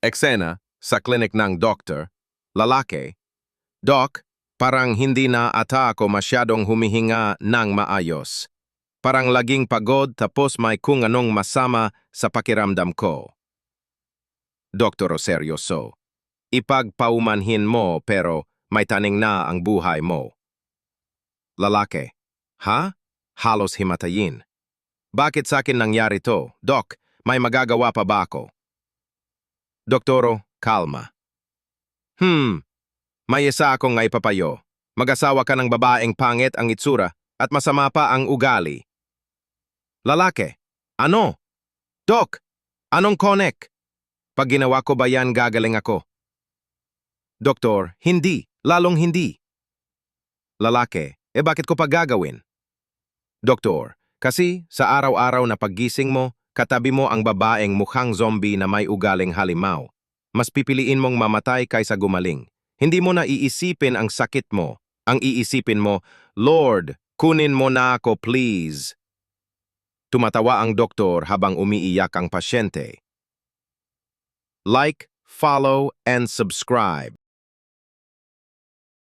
Eksena, sa klinik ng doktor, lalaki, Doc, parang hindi na ata ako masyadong humihinga ng maayos. Parang laging pagod tapos may kung anong masama sa pakiramdam ko. Dr. Seryoso, ipagpaumanhin mo pero may taning na ang buhay mo. Lalaki, ha? Halos himatayin. Bakit sa akin nangyari to? Doc, may magagawa pa ba ako? Doktoro, kalma. May isa akong ipapayo. Mag-asawa ka ng babaeng pangit ang itsura at masama pa ang ugali. Lalaki, ano? Doc, anong connect? Pag ginawa ko ba yan, gagaling ako? Doktor, hindi. Lalong hindi. Lalaki, bakit ko pa gagawin? Doktor, kasi sa araw-araw na paggising mo, katabi mo ang babaeng mukhang zombie na may ugaling halimaw. Mas pipiliin mong mamatay kaysa gumaling. Hindi mo na iisipin ang sakit mo. Ang iisipin mo, Lord, kunin mo na ako please. Tumatawa ang doktor habang umiiyak ang pasyente. Like, follow, and subscribe.